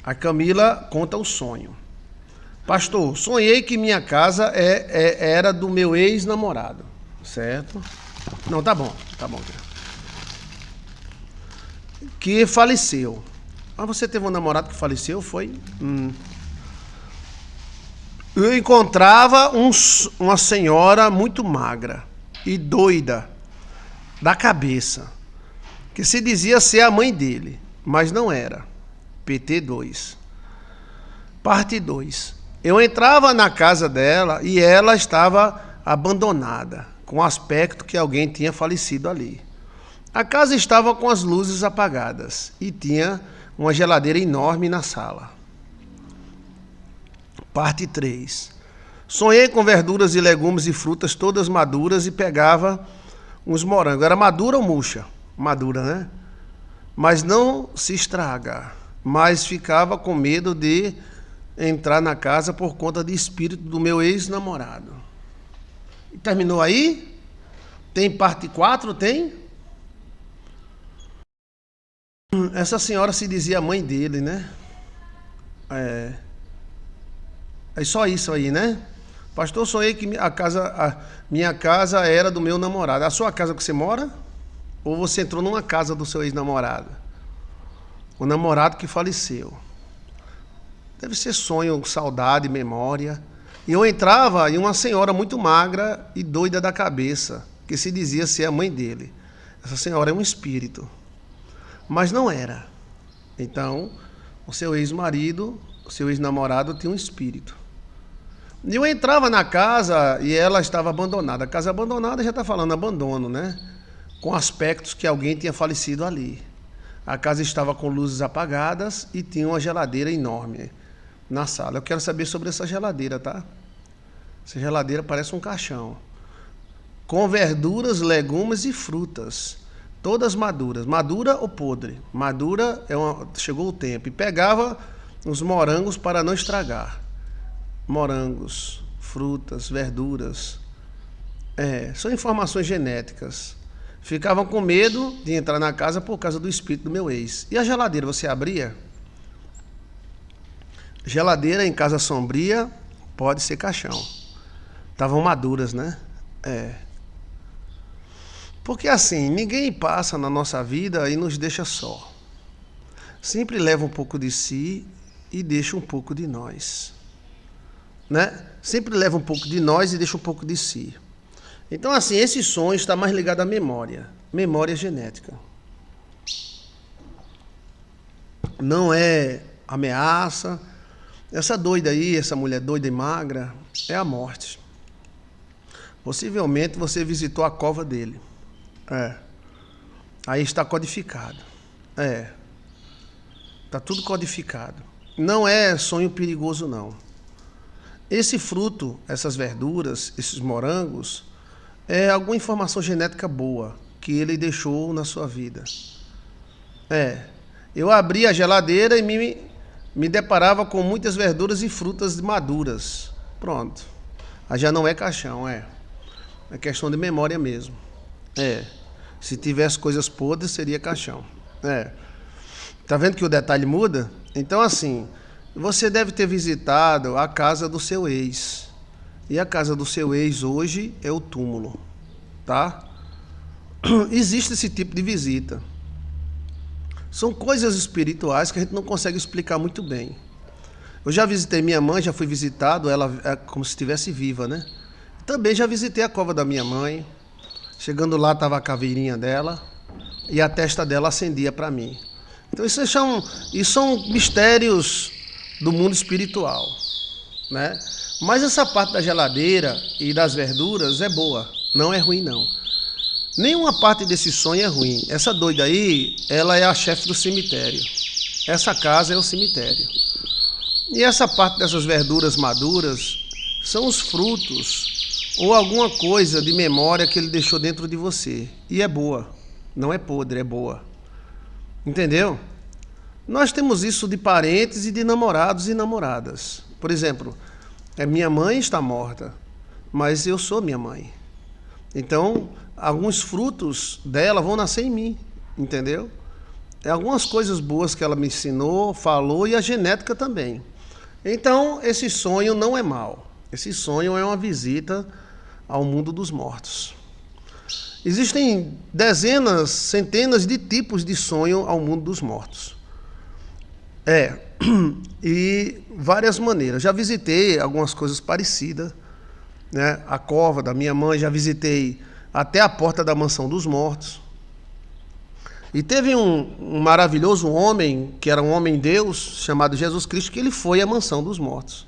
A Camila conta o sonho. Pastor, sonhei que minha casa era do meu ex-namorado, certo? Não, tá bom. Que faleceu. Ah, você teve um namorado que faleceu, foi? Eu encontrava uma senhora muito magra e doida da cabeça, que se dizia ser a mãe dele, mas não era. PT 2. Parte 2. Eu entrava na casa dela e ela estava abandonada, com aspecto que alguém tinha falecido ali. A casa estava com as luzes apagadas e tinha uma geladeira enorme na sala. Parte 3. Sonhei com verduras e legumes e frutas todas maduras e pegava uns morangos. Era madura ou murcha? Madura, né? Mas não se estraga. Mas ficava com medo de entrar na casa por conta do espírito do meu ex-namorado. E terminou aí? Tem parte 4? Tem? Essa senhora se dizia mãe dele, né? É só isso aí, né? Pastor, sonhei que minha casa era do meu namorado. A sua casa que você mora? Ou você entrou numa casa do seu ex-namorado? O namorado que faleceu. Deve ser sonho, saudade, memória. E eu entrava em uma senhora muito magra e doida da cabeça, que se dizia ser a mãe dele. Essa senhora é um espírito. Mas não era. Então, o seu ex-marido, o seu ex-namorado tinha um espírito. E eu entrava na casa e ela estava abandonada. A casa abandonada já está falando abandono, né? Com aspectos que alguém tinha falecido ali. A casa estava com luzes apagadas e tinha uma geladeira enorme na sala. Eu quero saber sobre essa geladeira, tá? Essa geladeira parece um caixão. Com verduras, legumes e frutas. Todas maduras. Madura ou podre? Madura, chegou o tempo. E pegava os morangos para não estragar. Morangos, frutas, verduras. São informações genéticas. Ficavam com medo de entrar na casa por causa do espírito do meu ex. E a geladeira, você abria? Geladeira em casa sombria pode ser caixão. Estavam maduras, né? Porque assim, ninguém passa na nossa vida e nos deixa só. Sempre leva um pouco de si e deixa um pouco de nós. Né? Sempre leva um pouco de nós e deixa um pouco de si. Então, assim, esse sonho está mais ligado à memória. Memória genética. Não é ameaça. Essa doida aí, essa mulher doida e magra, é a morte. Possivelmente você visitou a cova dele. Aí está codificado. Está tudo codificado. Não é sonho perigoso, não. Esse fruto, essas verduras, esses morangos, é alguma informação genética boa que ele deixou na sua vida. Eu abri a geladeira e me deparava com muitas verduras e frutas maduras. Pronto. Aí já não é caixão, é questão de memória mesmo. Se tivesse coisas podres, seria caixão. Tá vendo que o detalhe muda? Então, assim, você deve ter visitado a casa do seu ex. E a casa do seu ex hoje é o túmulo, tá? Existe esse tipo de visita. São coisas espirituais que a gente não consegue explicar muito bem. Eu já visitei minha mãe, já fui visitado, ela é como se estivesse viva, né? Também já visitei a cova da minha mãe. Chegando lá, estava a caveirinha dela e a testa dela acendia para mim. Então, isso são mistérios do mundo espiritual, né? Mas essa parte da geladeira e das verduras é boa, não é ruim, não. Nenhuma parte desse sonho é ruim. Essa doida aí, ela é a chefe do cemitério. Essa casa é o cemitério. E essa parte dessas verduras maduras são os frutos ou alguma coisa de memória que ele deixou dentro de você. E é boa. Não é podre, é boa. Entendeu? Nós temos isso de parentes e de namorados e namoradas. Por exemplo, minha mãe está morta, mas eu sou minha mãe. Então, alguns frutos dela vão nascer em mim, entendeu? É algumas coisas boas que ela me ensinou, falou, e a genética também. Então, esse sonho não é mau. Esse sonho é uma visita ao mundo dos mortos. Existem dezenas, centenas de tipos de sonho ao mundo dos mortos. E várias maneiras. Já visitei algumas coisas parecidas, né? A cova da minha mãe, já visitei até a porta da mansão dos mortos. E teve um maravilhoso homem, que era um homem-deus, chamado Jesus Cristo, que ele foi à mansão dos mortos.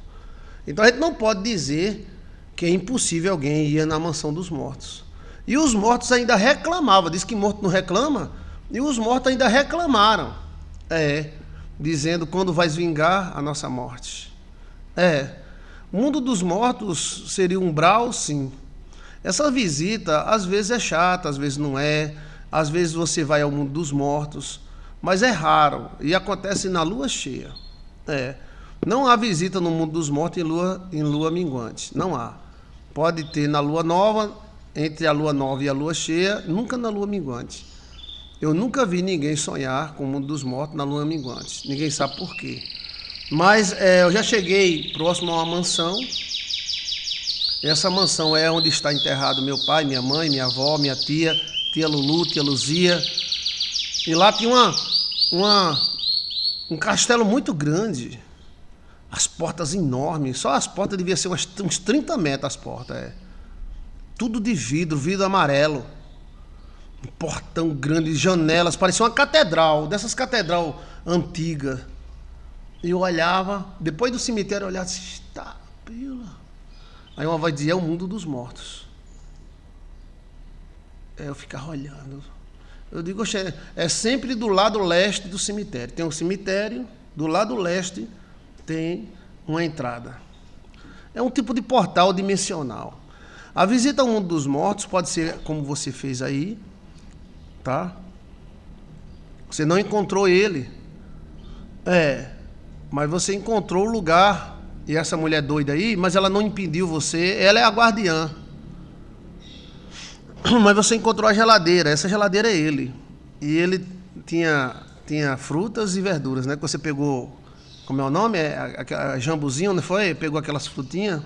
Então a gente não pode dizer que é impossível alguém ir na mansão dos mortos. E os mortos ainda reclamavam, diz que morto não reclama, e os mortos ainda reclamaram, dizendo quando vais vingar a nossa morte. O mundo dos mortos seria um umbral, sim. Essa visita às vezes é chata, às vezes não é. Às vezes você vai ao mundo dos mortos, mas é raro e acontece na lua cheia. Não há visita no mundo dos mortos em lua minguante. Não há. Pode ter na lua nova, entre a lua nova e a lua cheia, nunca na lua minguante. Eu nunca vi ninguém sonhar com o mundo dos mortos na lua minguante. Ninguém sabe por quê. Mas eu já cheguei próximo a uma mansão. Essa mansão é onde está enterrado meu pai, minha mãe, minha avó, minha tia Lulu, tia Luzia. E lá tinha um castelo muito grande. As portas enormes. Só as portas deviam ser uns 30 metros as portas. Tudo de vidro, vidro amarelo. Um portão grande, janelas. Parecia uma catedral, dessas catedral antigas. E eu olhava, depois do cemitério eu olhava assim, tá, pila. Aí uma voz dizia, é o mundo dos mortos. Eu ficava olhando. Eu digo, é sempre do lado leste do cemitério. Tem um cemitério, do lado leste tem uma entrada. É um tipo de portal dimensional. A visita ao mundo dos mortos pode ser como você fez aí, tá? Você não encontrou ele. Mas você encontrou o lugar. E essa mulher doida aí, mas ela não impediu você. Ela é a guardiã. Mas você encontrou a geladeira. Essa geladeira é ele. E ele tinha frutas e verduras, né? Que você pegou, como é o nome? A jambuzinho, não foi? Pegou aquelas frutinhas,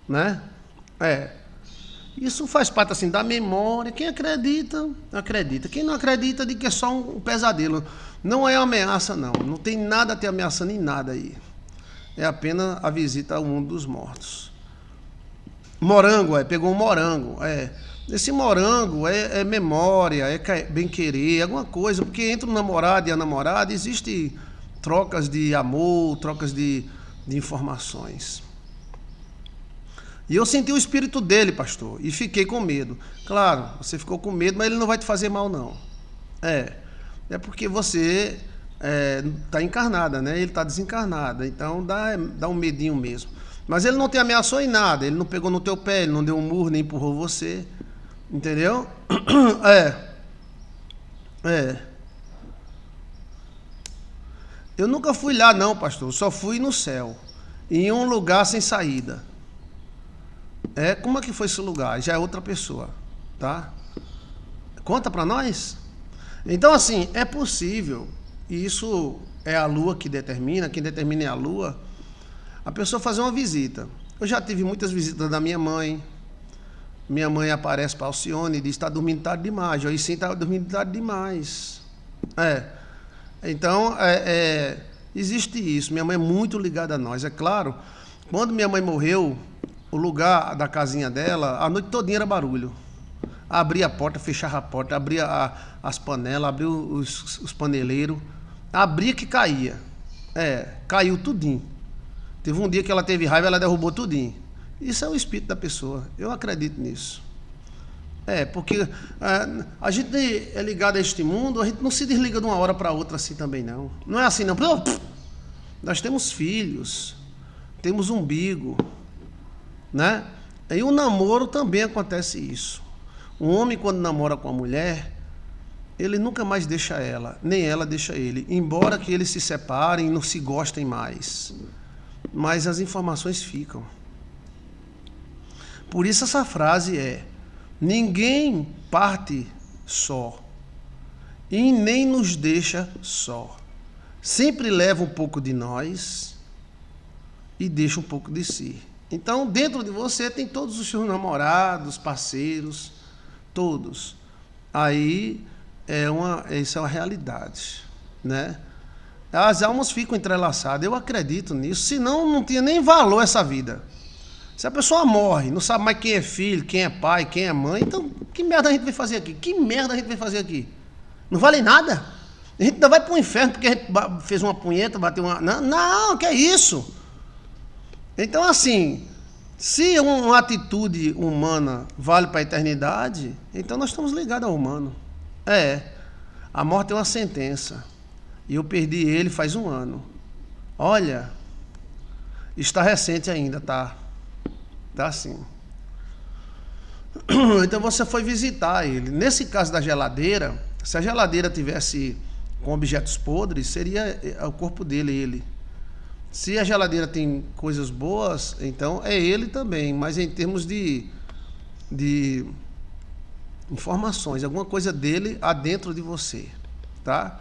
né? Isso faz parte assim da memória. Quem acredita, acredita. Quem não acredita, diz que é só um pesadelo. Não é ameaça, não. Não tem nada a te ameaçando em nada aí. É apenas a visita ao mundo dos mortos. Morango, pegou um morango. Esse morango é memória, é bem-querer, alguma coisa, porque entre o namorado e a namorada existe trocas de amor, trocas de informações. E eu senti o espírito dele, pastor, e fiquei com medo. Claro, você ficou com medo, mas ele não vai te fazer mal, não. É porque você está encarnada, né? Ele está desencarnado, então dá um medinho mesmo. Mas ele não te ameaçou em nada, ele não pegou no teu pé, ele não deu um murro, nem empurrou você, entendeu? Eu nunca fui lá não, pastor, só fui no céu, em um lugar sem saída. Como é que foi esse lugar? Já é outra pessoa, tá? Conta para nós. Então assim, é possível. E isso é a lua que determina, quem determina é a lua, a pessoa fazer uma visita. Eu já tive muitas visitas da minha mãe. Minha mãe aparece para Alcione e diz, está dormindo tarde demais. Eu sim, está dormindo tarde demais. Então, existe isso. Minha mãe é muito ligada a nós. É claro, quando minha mãe morreu, o lugar da casinha dela, a noite todinha era barulho. Abria a porta, fechava a porta, abria as panelas, abria os paneleiros. Abria que caía. Caiu tudinho. Teve um dia que ela teve raiva, ela derrubou tudinho. Isso é o espírito da pessoa. Eu acredito nisso. Porque a gente é ligado a este mundo, a gente não se desliga de uma hora para outra assim também, não. Não é assim, não. Nós temos filhos, temos umbigo, né? E o namoro também acontece isso. Um homem, quando namora com a mulher, ele nunca mais deixa ela, nem ela deixa ele, embora que eles se separem e não se gostem mais. Mas as informações ficam. Por isso essa frase ninguém parte só. e nem nos deixa só. Sempre leva um pouco de nós e deixa um pouco de si. Então, dentro de você tem todos os seus namorados, parceiros, todos. Aí, isso é uma realidade, né? As almas ficam entrelaçadas, eu acredito nisso, senão não tinha nem valor essa vida. Se a pessoa morre, não sabe mais quem é filho, quem é pai, quem é mãe, então que merda a gente vai fazer aqui? Que merda a gente vai fazer aqui? Não vale nada? A gente ainda vai para o inferno porque a gente fez uma punheta, bateu uma... Não, que é isso? Então, assim, se uma atitude humana vale para a eternidade, então nós estamos ligados ao humano. A morte é uma sentença. E eu perdi ele faz 1 ano. Olha, está recente ainda, tá? Tá assim. Então você foi visitar ele. Nesse caso da geladeira, se a geladeira tivesse com objetos podres, seria o corpo dele, ele. Se a geladeira tem coisas boas, então é ele também. Mas em termos de informações, alguma coisa dele há dentro de você, tá?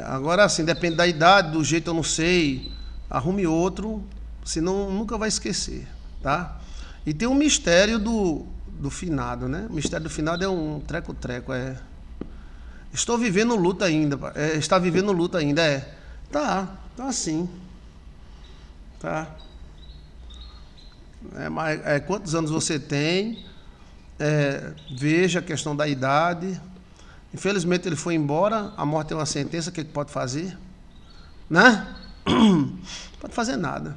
Agora assim, depende da idade, do jeito eu não sei, arrume outro, senão nunca vai esquecer, tá? E tem um mistério do finado, né? O mistério do finado é um treco-treco, Estou vivendo luto ainda, está vivendo luto ainda, Tá assim, tá? Mas quantos anos você tem? Veja a questão da idade. Infelizmente ele foi embora, a morte é uma sentença, o que ele pode fazer? Né? Não pode fazer nada.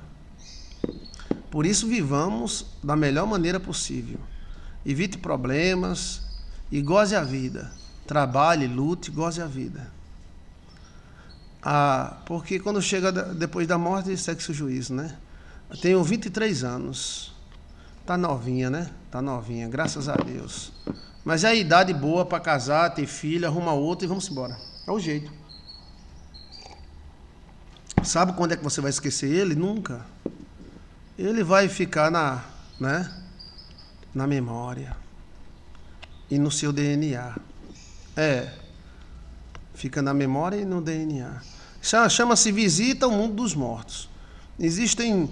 Por isso vivamos da melhor maneira possível. Evite problemas e goze a vida. Trabalhe, lute, goze a vida. Porque quando chega depois da morte, segue-se o juízo, né? Eu tenho 23 anos. Tá novinha, né? Tá novinha, graças a Deus. Mas é a idade boa para casar, ter filho, arruma outro e vamos embora. É o jeito. Sabe quando é que você vai esquecer ele? Nunca. Ele vai ficar na memória e no seu DNA. Fica na memória e no DNA. Chama-se visita ao mundo dos mortos. Existem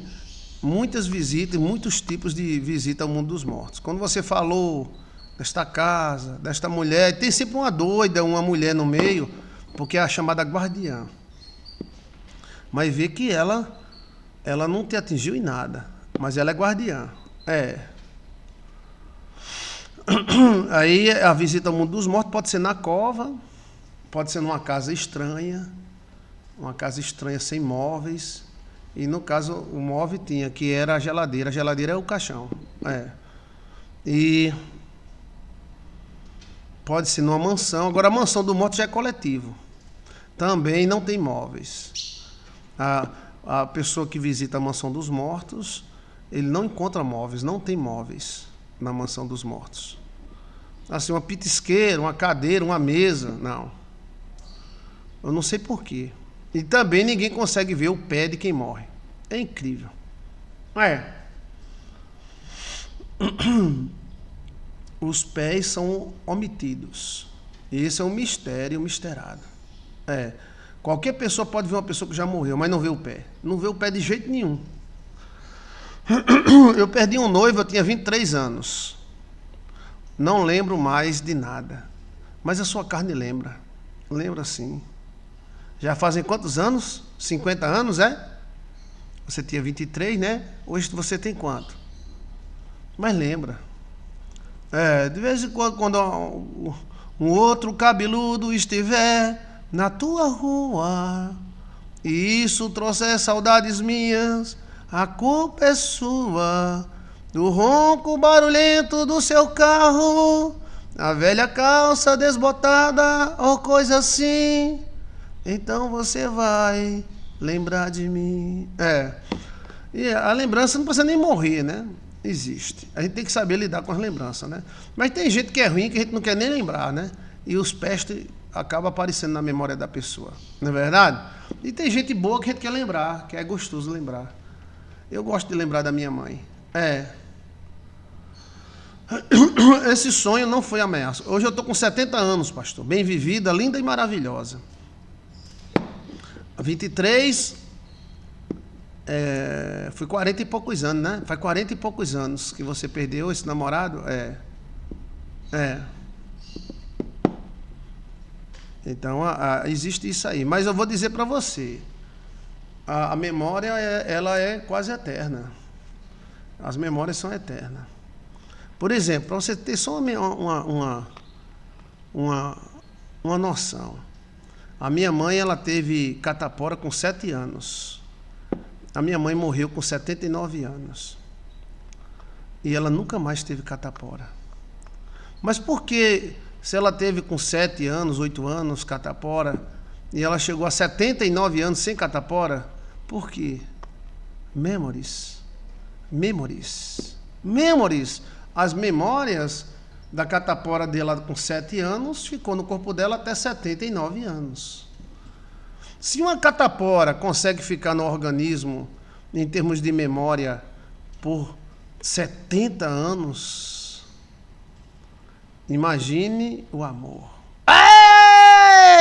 muitas visitas, muitos tipos de visita ao mundo dos mortos. Quando você falou desta casa, desta mulher, tem sempre uma doida, uma mulher no meio, porque é a chamada guardiã. Mas vê que ela não te atingiu em nada, mas ela é guardiã. Aí a visita ao mundo dos mortos pode ser na cova, pode ser numa casa estranha, sem móveis. E no caso o móvel tinha, que era a geladeira. A geladeira é o caixão. E pode ser numa mansão. Agora a mansão do morto já é coletivo. Também não tem móveis. A pessoa que visita a mansão dos mortos, ele não encontra móveis, não tem móveis na mansão dos mortos. Assim, uma pitisqueira, uma cadeira, uma mesa, não. Eu não sei porquê. E também ninguém consegue ver o pé de quem morre. É incrível. Os pés são omitidos. Esse é um mistério misterado. Qualquer pessoa pode ver uma pessoa que já morreu, mas não vê o pé. Não vê o pé de jeito nenhum. Eu perdi um noivo, eu tinha 23 anos. Não lembro mais de nada. Mas a sua carne lembra. Lembra sim. Já fazem quantos anos? 50 anos, Você tinha 23, né? Hoje você tem quanto? Mas lembra. De vez em quando um outro cabeludo estiver na tua rua e isso trouxer saudades minhas, a culpa é sua. Do ronco barulhento do seu carro, a velha calça desbotada ou coisa assim, então você vai lembrar de mim. E a lembrança não precisa nem morrer, né? Existe. A gente tem que saber lidar com as lembranças, né? Mas tem gente que é ruim, que a gente não quer nem lembrar, né? E os pestes acabam aparecendo na memória da pessoa, não é verdade? E tem gente boa que a gente quer lembrar, que é gostoso lembrar. Eu gosto de lembrar da minha mãe. Esse sonho não foi ameaça. Hoje eu estou com 70 anos, pastor. Bem vivida, linda e maravilhosa. 23, foi 40 e poucos anos, né? Faz 40 e poucos anos que você perdeu esse namorado. Então, existe isso aí. Mas eu vou dizer para você, a memória, ela é quase eterna. As memórias são eternas. Por exemplo, para você ter só uma noção. A minha mãe, ela teve catapora com 7 anos. A minha mãe morreu com 79 anos. E ela nunca mais teve catapora. Mas por que, se ela teve com 7 anos, 8 anos, catapora, e ela chegou a 79 anos sem catapora? Por quê? Memories. As memórias da catapora dela com 7 anos ficou no corpo dela até 79 anos. Se uma catapora consegue ficar no organismo, em termos de memória, por 70 anos, imagine o amor.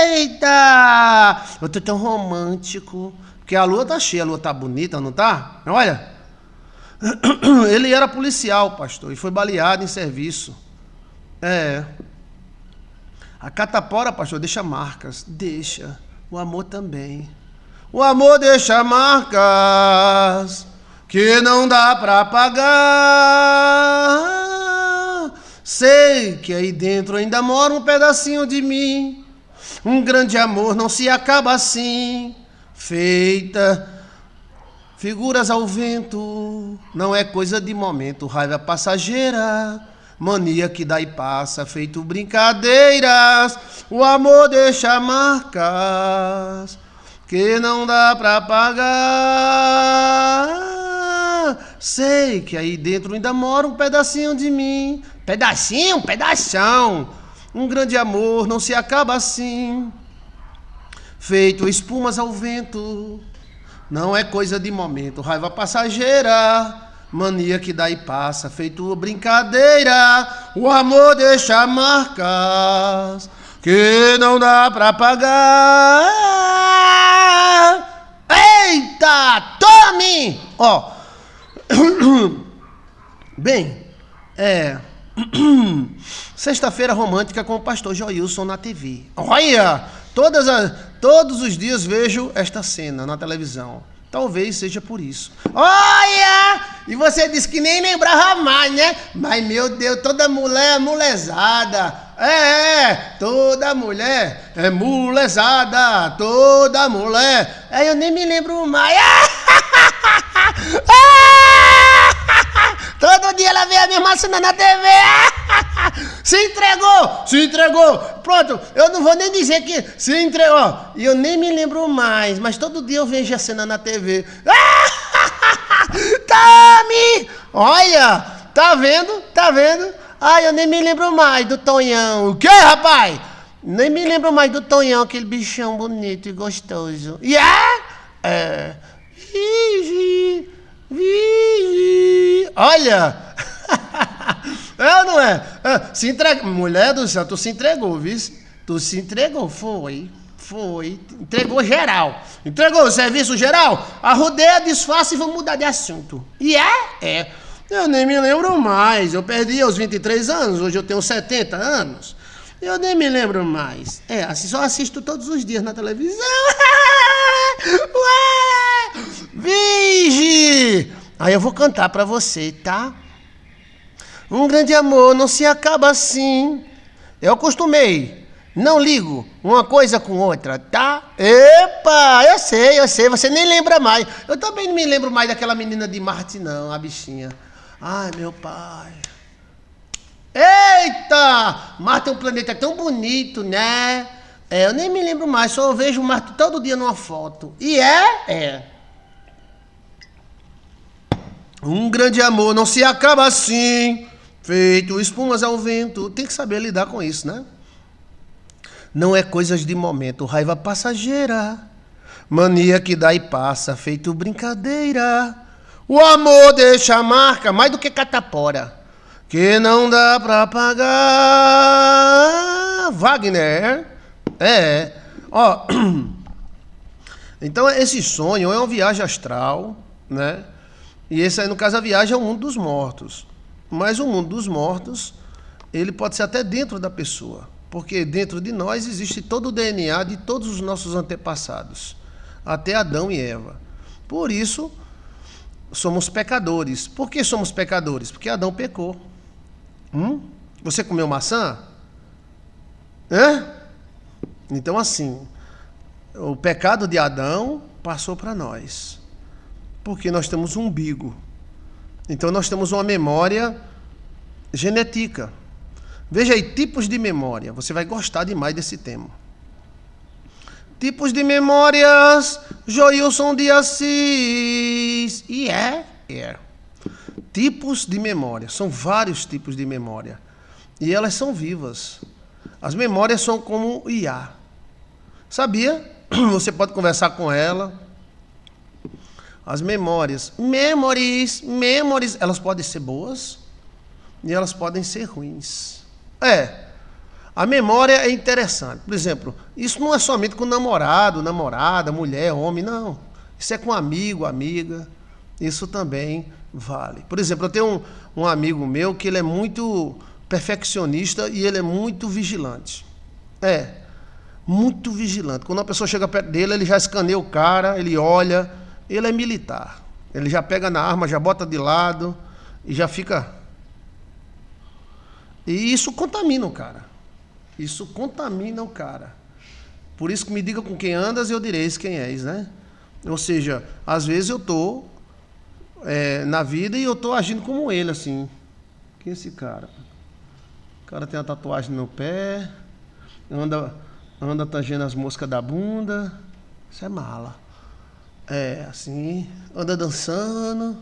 Eita! Eu tô tão romântico. Porque a lua tá cheia, a lua tá bonita, não tá? Olha. Ele era policial, pastor, e foi baleado em serviço. A catapora, pastor, deixa marcas. Deixa. O amor também. O amor deixa marcas que não dá pra apagar. Sei que aí dentro ainda mora um pedacinho de mim. Um grande amor não se acaba assim. Feita figuras ao vento, não é coisa de momento, raiva passageira, mania que dá e passa, feito brincadeiras, o amor deixa marcas que não dá pra apagar. Sei que aí dentro ainda mora um pedacinho de mim, pedação, um grande amor não se acaba assim, feito espumas ao vento. Não é coisa de momento, raiva passageira, mania que dá e passa, feito brincadeira, o amor deixa marcas que não dá pra apagar. Eita, tome! Ó, bem, sexta-feira romântica com o pastor Joilson na TV. Olha, todos os dias vejo esta cena na televisão. Talvez seja por isso. Olha! E você disse que nem lembrava mais, né? Mas, meu Deus, toda mulher é mulezada. Toda mulher é mulezada. Toda mulher. Eu nem me lembro mais. Todo dia ela vê a mesma cena na TV. Se entregou. Pronto, eu não vou nem dizer que se entregou. E eu nem me lembro mais, mas todo dia eu vejo a cena na TV. Tami! Olha, tá vendo? Eu nem me lembro mais do Tonhão. O que, rapaz? Nem me lembro mais do Tonhão, aquele bichão bonito e gostoso. Vigi. Olha. Não é? Se entrega. Mulher do céu, tu se entregou, viu? Tu se entregou, foi. Entregou geral. Entregou o serviço geral? Arrudeia, disfarça e vamos mudar de assunto. Eu nem me lembro mais. Eu perdi aos 23 anos, hoje eu tenho 70 anos. Eu nem me lembro mais. Só assisto todos os dias na televisão. Ué! Vigi! Aí eu vou cantar pra você, tá? Um grande amor não se acaba assim. Eu acostumei. Não ligo uma coisa com outra, tá? Epa, eu sei. Você nem lembra mais. Eu também não me lembro mais daquela menina de Marte, não, a bichinha. Ai, meu pai. Eita! Marte é um planeta tão bonito, né? Eu nem me lembro mais. Só eu vejo Marte todo dia numa foto. E Um grande amor não se acaba assim. Feito espumas ao vento. Tem que saber lidar com isso, né? Não é coisas de momento, raiva passageira. Mania que dá e passa, feito brincadeira. O amor deixa marca, mais do que catapora. que não dá pra pagar. Wagner. Ó. Então esse sonho é uma viagem astral, né? E esse aí, no caso, a viagem é o mundo dos mortos. Mas o mundo dos mortos, ele pode ser até dentro da pessoa. Porque dentro de nós existe todo o DNA de todos os nossos antepassados. Até Adão e Eva. Por isso, somos pecadores. Por que somos pecadores? Porque Adão pecou. Você comeu maçã? Então, assim, o pecado de Adão passou para nós. Porque nós temos um umbigo. Então, nós temos uma memória genética. Veja aí, tipos de memória. Você vai gostar demais desse tema. Tipos de memórias, Joilson de Assis. Tipos de memória. São vários tipos de memória. E elas são vivas. As memórias são como IA. Sabia? Você pode conversar com ela. As memórias. Memories, elas podem ser boas e elas podem ser ruins. A memória é interessante. Por exemplo, isso não é somente com namorado, namorada, mulher, homem, não. Isso é com amigo, amiga. Isso também vale. Por exemplo, eu tenho um amigo meu que ele é muito perfeccionista e ele é muito vigilante. Muito vigilante. Quando uma pessoa chega perto dele, ele já escaneia o cara, ele olha. Ele é militar. Ele já pega na arma, já bota de lado e já fica... E isso contamina o cara. Isso contamina o cara. Por isso que me diga com quem andas e eu direis quem és, né? Ou seja, às vezes eu estou na vida e eu estou agindo como ele, assim. Quem é esse cara? O cara tem uma tatuagem no pé, anda tangendo as moscas da bunda. Isso é mala. Assim, anda dançando,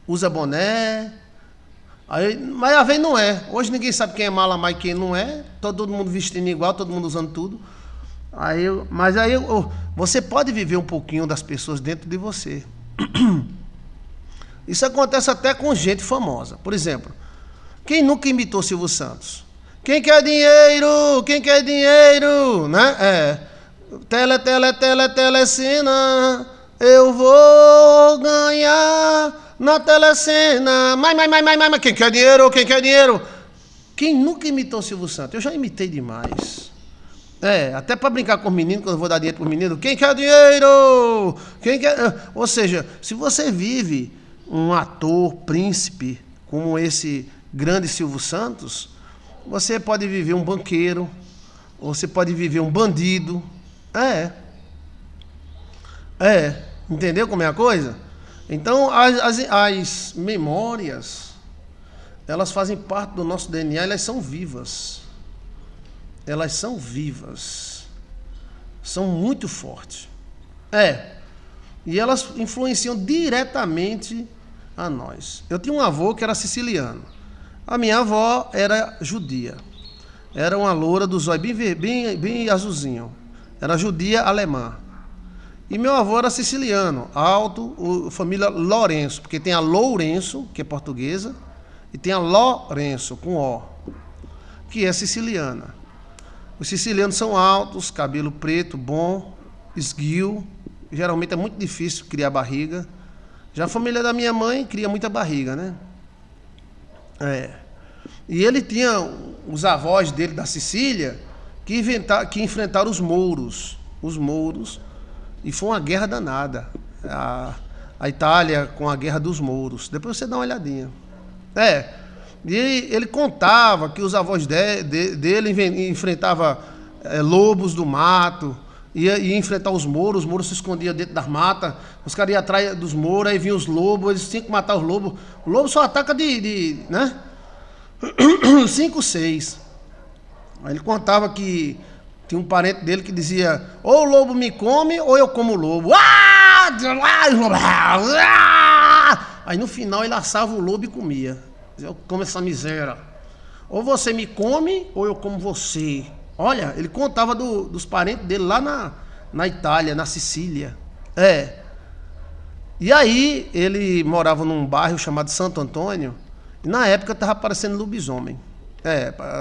usa boné. Mas às vezes não é. Hoje ninguém sabe quem é mala mais e quem não é. Todo mundo vestindo igual, todo mundo usando tudo. Mas aí você pode viver um pouquinho das pessoas dentro de você. Isso acontece até com gente famosa. Por exemplo, quem nunca imitou Silvio Santos? Quem quer dinheiro? Quem quer dinheiro? Né? Telecena, eu vou ganhar na telecena. Mas, quem quer dinheiro? Quem quer dinheiro? Quem nunca imitou Silvio Santos? Eu já imitei demais. Até para brincar com os meninos, quando eu vou dar dinheiro para os meninos. Quem quer dinheiro? Quem quer... Ou seja, se você vive um ator, príncipe, como esse grande Silvio Santos, você pode viver um banqueiro, ou você pode viver um bandido. Entendeu como é a coisa? Então, as memórias, elas fazem parte do nosso DNA, elas são vivas. Elas são vivas. São muito fortes. E elas influenciam diretamente a nós. Eu tinha um avô que era siciliano. A minha avó era judia. Era uma loura do zóio bem azulzinho. Era judia alemã. E meu avô era siciliano, alto, família Lourenço, porque tem a Lourenço, que é portuguesa, e tem a Lourenço, com O, que é siciliana. Os sicilianos são altos, cabelo preto, bom, esguio. Geralmente é muito difícil criar barriga. Já a família da minha mãe cria muita barriga, né? E ele tinha os avós dele da Sicília que enfrentaram os mouros. Os mouros. E foi uma guerra danada. A Itália com a guerra dos mouros. Depois você dá uma olhadinha. E ele contava que os avós dele enfrentavam lobos do mato, ia enfrentar os mouros se escondiam dentro das matas, os caras iam atrás dos mouros, aí vinham os lobos, eles tinham que matar os lobos. O lobo só ataca né? 5, 6. Aí ele contava que tinha um parente dele que dizia: ou o lobo me come ou eu como o lobo. Aí no final ele assava o lobo e comia. Eu como essa miséria. Ou você me come ou eu como você. Olha, ele contava dos parentes dele lá na Itália, na Sicília. E aí ele morava num bairro chamado Santo Antônio. E na época tava aparecendo lobisomem.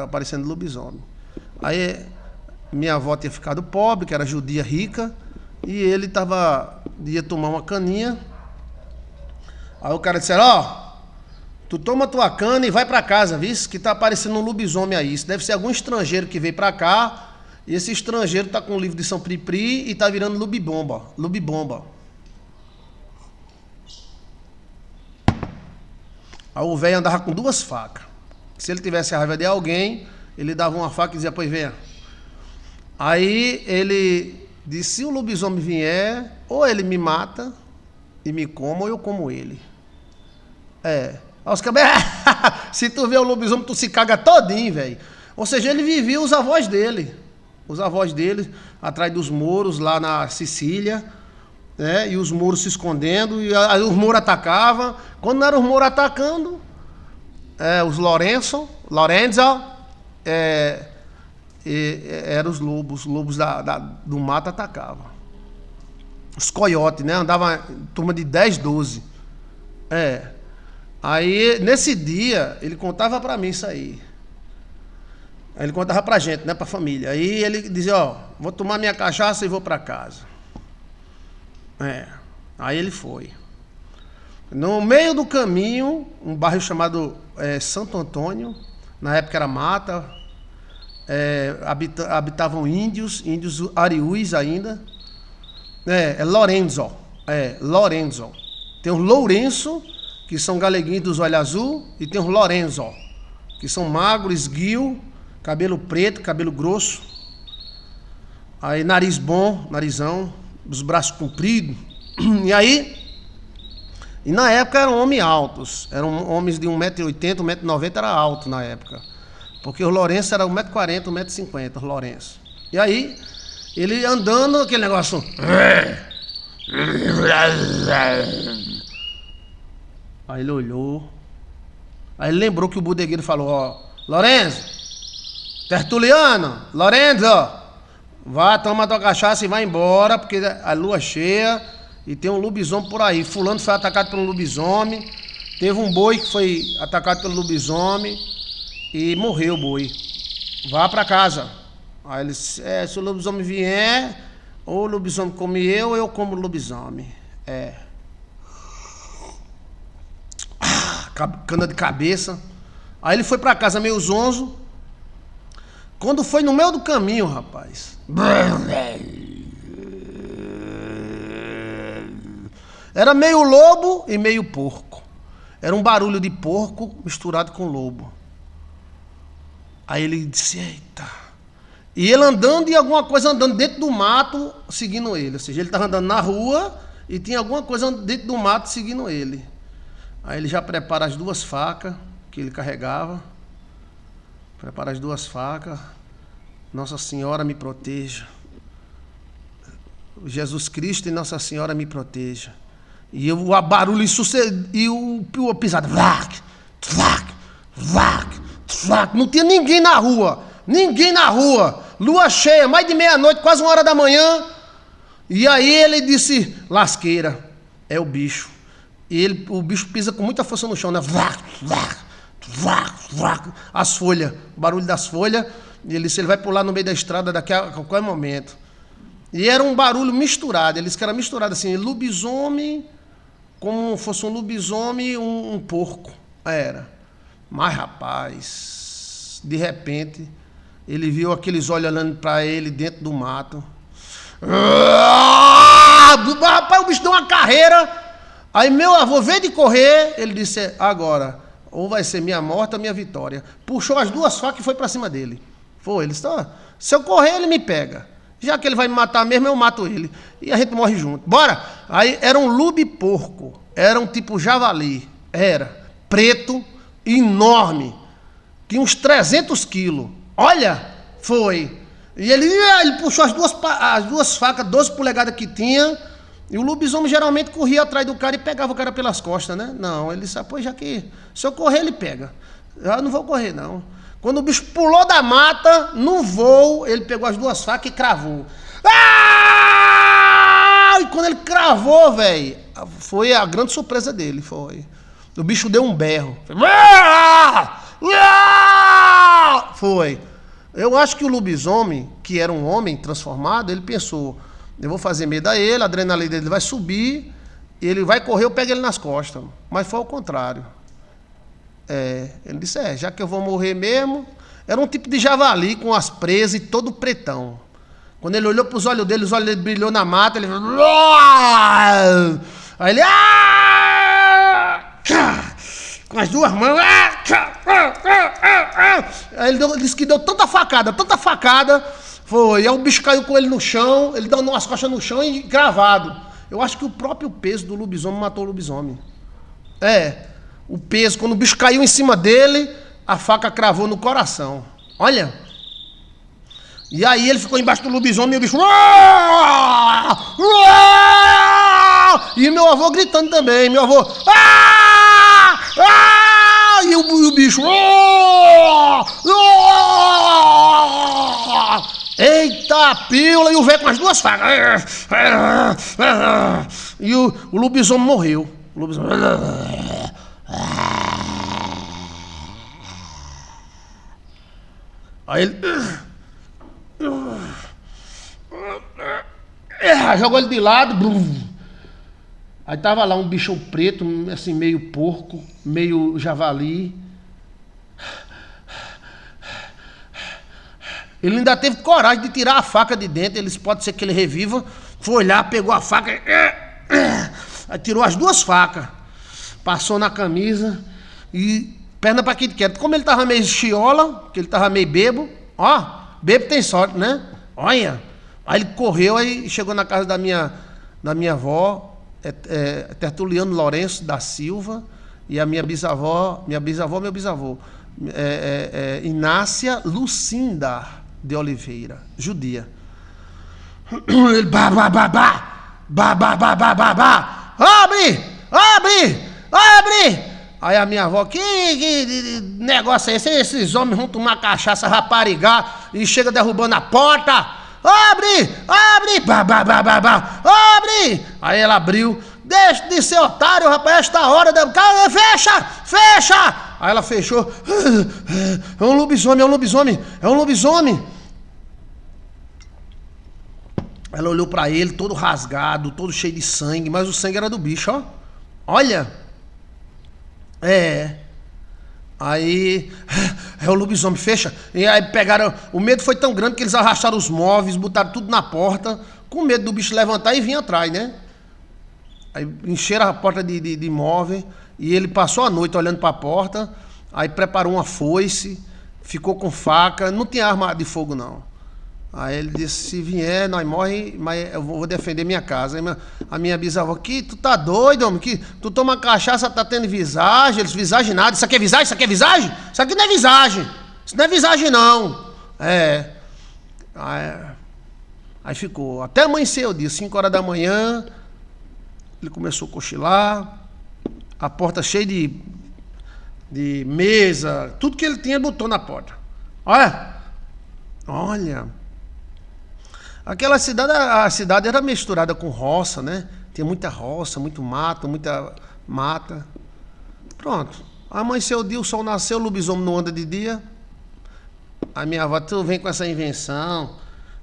Aparecendo lobisomem. Aí minha avó tinha ficado pobre, que era judia rica, e ele ia tomar uma caninha. Aí o cara disse, tu toma tua cana e vai pra casa, viu? Que tá aparecendo um lobisomem aí. Isso deve ser algum estrangeiro que veio pra cá, e esse estrangeiro tá com o livro de São Pripri e tá virando lubibomba. Aí o velho andava com 2 facas. Se ele tivesse raiva de alguém, ele dava uma faca e dizia, pois venha. Aí ele disse, se o lobisomem vier, ou ele me mata e me come, ou eu como ele. Aí os cabelos, se tu vê o lobisomem, tu se caga todinho, velho. Ou seja, ele vivia os avós dele. Os avós dele, atrás dos muros, lá na Sicília, né? E os muros se escondendo, e aí os muros atacavam. Quando não eram os muros atacando, os Lorenzo, eram os lobos do mato atacavam. Os coiotes, né? Andava turma de 10, 12. Aí, nesse dia, ele contava pra mim isso aí. Aí ele contava pra gente, né? Pra família. Aí ele dizia, vou tomar minha cachaça e vou pra casa. Aí ele foi. No meio do caminho, um bairro chamado Santo Antônio, na época era mata, habitavam índios ariús ainda. Lorenzo. Tem os Lourenço, que são galeguinhos dos olhos azul, e tem os Lorenzo, que são magros, esguio, cabelo preto, cabelo grosso. Aí nariz bom, narizão, os braços compridos. E na época eram homens altos. Eram homens de 1,80m, 1,90m, era alto na época. Porque os Lourenço eram 1,40m, 1,50m, os Lourenço. E aí, ele andando, aquele negócio. Aí ele olhou. Aí ele lembrou que o bodegueiro falou, Lorenzo, Tertuliano, Lorenzo, vá, toma tua cachaça e vai embora, porque a lua é cheia e tem um lobisomem por aí. Fulano foi atacado pelo lobisomem, teve um boi que foi atacado pelo lobisomem e morreu o boi. Vá pra casa. Aí ele disse, se o lobisomem vier, ou o lobisomem come eu, ou eu como o lobisomem. Cana de cabeça. Aí ele foi pra casa meio zonzo. Quando foi no meio do caminho, rapaz, era meio lobo e meio porco. Era um barulho de porco misturado com lobo. Aí ele disse, eita. E ele andando e alguma coisa andando dentro do mato seguindo ele. Ou seja, ele estava andando na rua e tinha alguma coisa dentro do mato seguindo ele. Aí ele já prepara as 2 facas que ele carregava. Prepara as 2 facas. Nossa Senhora me proteja. Jesus Cristo e Nossa Senhora me proteja. E o barulho e o pisado. Vlac, vlac, vlac, vlac. Não tinha ninguém na rua. Lua cheia, mais de meia-noite, quase 1h da manhã. E aí ele disse, lasqueira, é o bicho. E o bicho pisa com muita força no chão, né? Vlac, vlac, vlac, vlac. As folhas, o barulho das folhas. E ele disse, ele vai pular no meio da estrada daqui a qualquer momento. E era um barulho misturado. Ele disse que era misturado assim, lobisomem, como fosse um lobisomem e um porco. Era. Mas, rapaz, de repente, ele viu aqueles olhos olhando para ele dentro do mato. Rapaz, o bicho deu uma carreira. Aí meu avô veio de correr, ele disse, agora, ou vai ser minha morte ou minha vitória. Puxou as 2 facas e foi para cima dele. Ele disse, se eu correr, ele me pega. Já que ele vai me matar mesmo, eu mato ele. E a gente morre junto. Bora! Aí era um lube porco. Era um tipo javali. Era preto, enorme. Tinha uns 300 quilos. Olha, foi. E ele puxou as duas facas, 12 polegadas que tinha. E o lobisomem geralmente corria atrás do cara e pegava o cara pelas costas, né? Não, ele disse, já que se eu correr, ele pega. Eu não vou correr, não. Quando o bicho pulou da mata, no voo, ele pegou as 2 facas e cravou. E quando ele cravou, velho, foi a grande surpresa dele, foi. O bicho deu um berro. Foi. Eu acho que o lobisomem, que era um homem transformado, ele pensou, eu vou fazer medo a ele, a adrenalina dele vai subir, ele vai correr, eu pego ele nas costas. Mas foi ao contrário. Ele disse, já que eu vou morrer mesmo. Era um tipo de javali com as presas e todo pretão. Quando ele olhou para os olhos dele brilhou na mata, ele falou... Aí ele... Com as duas mãos... Aí ele disse que deu tanta facada, foi. Aí o bicho caiu com ele no chão, ele deu umas costas no chão e gravado. Eu acho que o próprio peso do lobisomem matou o lobisomem. O peso, quando o bicho caiu em cima dele, a faca cravou no coração. Olha. E aí ele ficou embaixo do lobisomem e o bicho... E meu avô gritando também, meu avô... E o bicho... Eita, pílula! E o velho com as duas facas. E o lobisomem morreu. O lobisomem... Aí ele... jogou ele de lado. Aí tava lá um bicho preto, assim, meio porco, meio javali. Ele ainda teve coragem de tirar a faca de dentro. Eles pode ser que ele reviva. Foi lá, pegou a faca, aí tirou as duas facas, passou na camisa e perna pra quem quer. Como ele tava meio chiola, que ele tava meio bebo, bebo tem sorte, né? Olha. Aí ele correu, aí chegou na casa da minha avó, Tertuliano Lourenço da Silva, e a meu bisavô, Inácia Lucinda de Oliveira, judia. Ele abre! Aí a minha avó, que negócio é esse? Esses homens vão tomar cachaça, raparigar e chega derrubando a porta. Abre! Abre! Aí ela abriu. Deixa de ser otário, rapaz, esta hora. Fecha! Aí ela fechou. É um lobisomem. Ela olhou pra ele, todo rasgado, todo cheio de sangue, mas o sangue era do bicho, ó. Olha. Aí, é o lobisomem, fecha. E aí pegaram, o medo foi tão grande que eles arrastaram os móveis, botaram tudo na porta, com medo do bicho levantar e vir atrás, né? Aí encheram a porta de móvel, e ele passou a noite olhando para a porta, aí preparou uma foice, ficou com faca, não tinha arma de fogo não. Aí ele disse, se vier, nós morre, mas eu vou defender minha casa. Aí a minha bisavó, que tu tá doido, homem? Que tu toma cachaça, tá tendo visagem? Eles, visagem nada. Isso aqui é visagem? Isso aqui é visagem? Isso aqui não é visagem. Isso não é visagem, não. Aí ficou. Até amanhecer o dia, 5 horas da manhã, ele começou a cochilar, a porta cheia de mesa, tudo que ele tinha, ele botou na porta. Olha. Aquela cidade, a cidade era misturada com roça, né? Tinha muita roça, muito mato, muita mata. Pronto. Amanheceu o dia, o sol nasceu, o lobisomem não anda de dia. A minha avó, tu vem com essa invenção.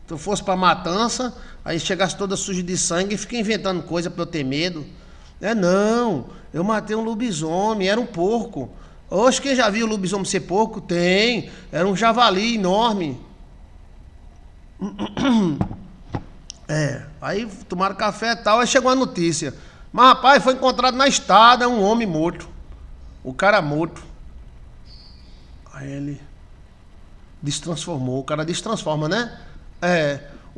Tu fosse pra matança, aí chegasse toda suja de sangue e fica inventando coisa pra eu ter medo. Não, eu matei um lobisomem, era um porco. Hoje quem já viu o lobisomem ser porco? Tem. Era um javali enorme. Aí tomaram café e tal, aí chegou a notícia. Mas rapaz, foi encontrado na estrada um homem morto. O cara morto. Aí ele destransformou. O cara destransforma, né?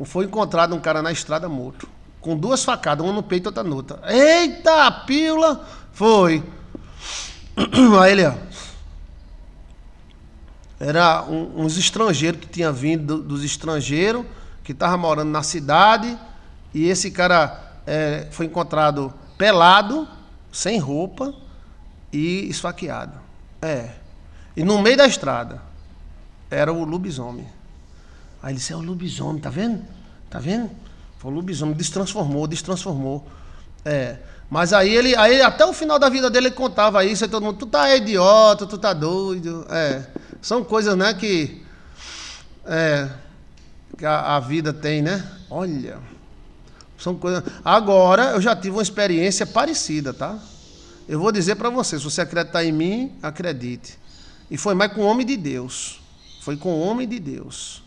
Foi encontrado um cara na estrada morto. Com 2 facadas, uma no peito e outra na outra. Eita, pílula! Foi. Aí ele, era uns estrangeiros que tinham vindo dos estrangeiros, que estavam morando na cidade, e esse cara foi encontrado pelado, sem roupa e esfaqueado. E no meio da estrada era o lobisomem. Aí ele disse, é o lobisomem, tá vendo? Tá vendo? Foi o lobisomem, destransformou. É. Mas aí até o final da vida dele ele contava isso, aí todo mundo, tu tá idiota, tu tá doido. É. São coisas, né, é, que a vida tem, né? Olha. São coisas. Agora, eu já tive uma experiência parecida, tá? Eu vou dizer para você, se você acreditar em mim, acredite. E foi mais com o homem de Deus. Foi com o homem de Deus.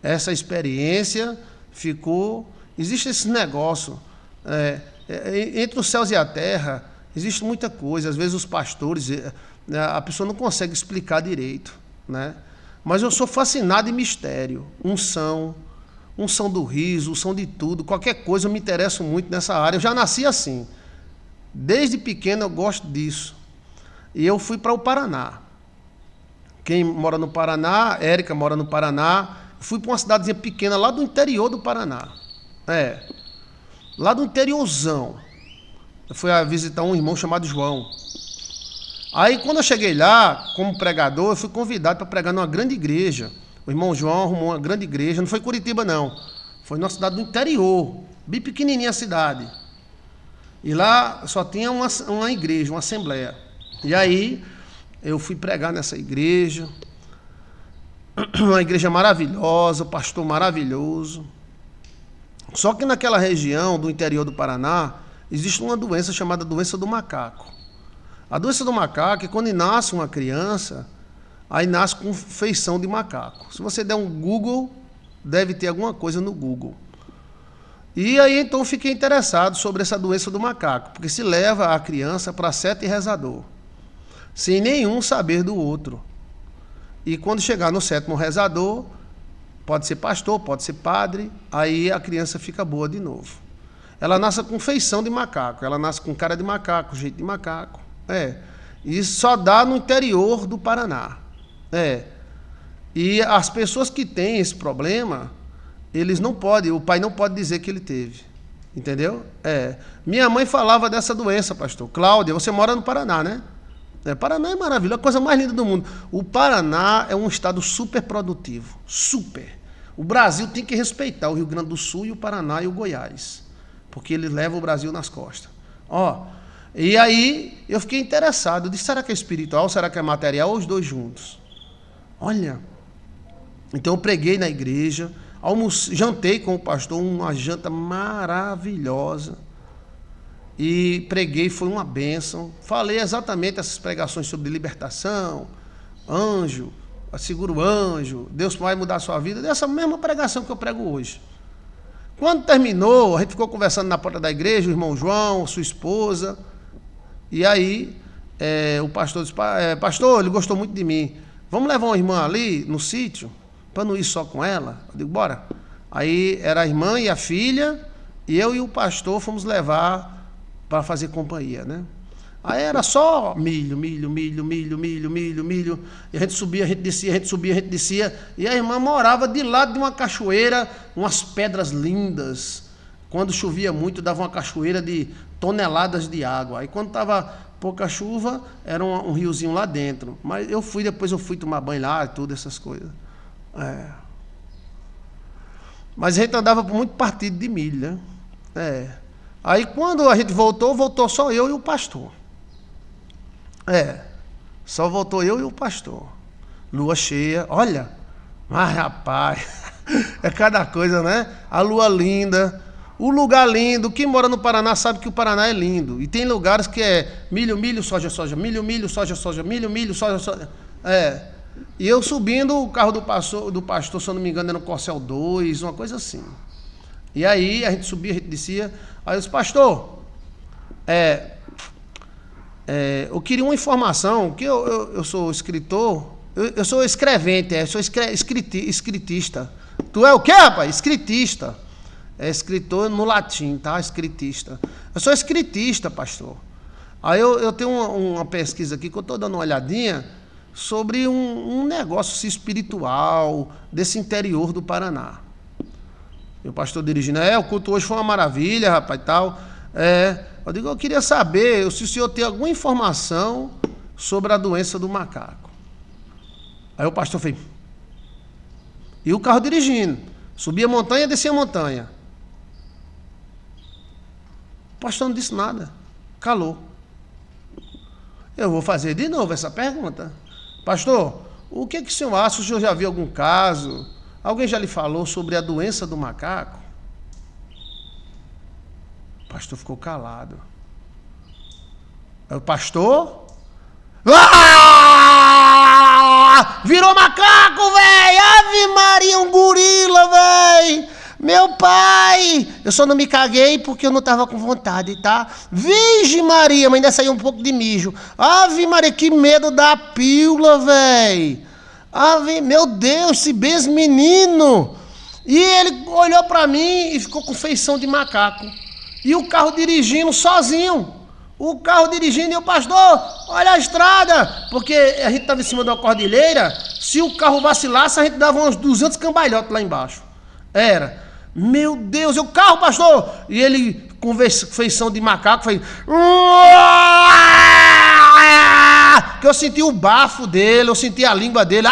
Essa experiência ficou. Existe esse negócio. Entre os céus e a terra, existe muita coisa. Às vezes os pastores, a pessoa não consegue explicar direito, né? Mas eu sou fascinado em mistério, unção do riso, unção de tudo, qualquer coisa eu me interesso muito nessa área. Eu já nasci assim. Desde pequeno eu gosto disso. E eu fui para o Paraná. Quem mora no Paraná, Érica mora no Paraná. Fui para uma cidadezinha pequena lá do interior do Paraná. Lá do interiorzão. Eu fui a visitar um irmão chamado João. Aí quando eu cheguei lá, como pregador, eu fui convidado para pregar numa grande igreja. O irmão João arrumou uma grande igreja, não foi Curitiba não. Foi numa cidade do interior, bem pequenininha a cidade. E lá só tinha uma igreja, uma assembleia. E aí eu fui pregar nessa igreja. Uma igreja maravilhosa, pastor maravilhoso. Só que naquela região do interior do Paraná, existe uma doença chamada doença do macaco. A doença do macaco é quando nasce uma criança, aí nasce com feição de macaco. Se você der um Google, deve ter alguma coisa no Google. E aí então eu fiquei interessado sobre essa doença do macaco, porque se leva a criança para 7 rezador, sem nenhum saber do outro. E quando chegar no 7º rezador, pode ser pastor, pode ser padre, aí a criança fica boa de novo. Ela nasce com feição de macaco, ela nasce com cara de macaco, jeito de macaco. Isso só dá no interior do Paraná. E as pessoas que têm esse problema, eles não podem, o pai não pode dizer que ele teve. Entendeu? Minha mãe falava dessa doença, pastor. Cláudia, você mora no Paraná, né? Paraná é maravilhoso, a coisa mais linda do mundo. O Paraná é um estado super produtivo. Super. O Brasil tem que respeitar o Rio Grande do Sul e o Paraná e o Goiás. Porque eles levam o Brasil nas costas. E aí eu fiquei interessado. Eu disse, será que é espiritual, será que é material ou os dois juntos? Olha. Então eu preguei na igreja, jantei com o pastor, uma janta maravilhosa. E preguei, foi uma bênção. Falei exatamente essas pregações sobre libertação, anjo, segura o anjo, Deus vai mudar a sua vida. Dessa mesma pregação que eu prego hoje. Quando terminou, a gente ficou conversando na porta da igreja, o irmão João, sua esposa. E aí o pastor disse, pastor, ele gostou muito de mim. Vamos levar uma irmã ali no sítio, para não ir só com ela? Eu digo, bora. Aí era a irmã e a filha, e eu e o pastor fomos levar para fazer companhia, né? Aí era só milho. E a gente subia, a gente descia, a gente subia, a gente descia. E a irmã morava de lado de uma cachoeira, umas pedras lindas. Quando chovia muito, dava uma cachoeira de toneladas de água. Aí quando estava pouca chuva, era um riozinho lá dentro. Mas depois eu fui tomar banho lá e tudo, essas coisas. Mas a gente andava por muito partido de milho, né? Aí quando a gente voltou só eu e o pastor. Só voltou eu e o pastor. Lua cheia, olha, mas rapaz, é cada coisa, né? A lua linda, o lugar lindo. Quem mora no Paraná sabe que o Paraná é lindo. E tem lugares que é milho, soja, milho, soja, milho, soja. E eu subindo o carro do pastor, se eu não me engano, era no Corcel 2, uma coisa assim. E aí a gente subia, a gente descia. Aí eu disse, pastor, eu queria uma informação, que eu sou escritor, eu sou escrevente, sou escritista. Tu é o quê, rapaz? Escritista. É escritor no latim, tá? Escritista. Eu sou escritista, pastor. Aí eu tenho uma pesquisa aqui que eu estou dando uma olhadinha sobre um negócio espiritual desse interior do Paraná. E o pastor dirigindo, o culto hoje foi uma maravilha, rapaz, e tal. Eu digo, eu queria saber se o senhor tem alguma informação sobre a doença do macaco. Aí o pastor fez. E o carro dirigindo. Subia a montanha, descia a montanha. pastor não disse nada, calou. Eu vou fazer de novo essa pergunta. Pastor, o que o senhor acha? O senhor já viu algum caso? Alguém já lhe falou sobre a doença do macaco? O pastor ficou calado. O pastor... Virou macaco, velho! Ave Maria, um gorila, velho! Meu pai! Eu só não me caguei porque eu não tava com vontade, tá? Virgem Maria, mas ainda saiu um pouco de mijo. Ave Maria, que medo da pílula, velho! Ave, meu Deus, esse mesmo menino! E ele olhou pra mim e ficou com feição de macaco. E o carro dirigindo sozinho. O carro dirigindo e o pastor, olha a estrada, porque a gente estava em cima de uma cordilheira, se o carro vacilasse, a gente dava uns 200 cambalhotas lá embaixo. Era. Meu Deus, e o carro, pastor? E ele, com feição de macaco, fez... Que eu senti o bafo dele, eu senti a língua dele.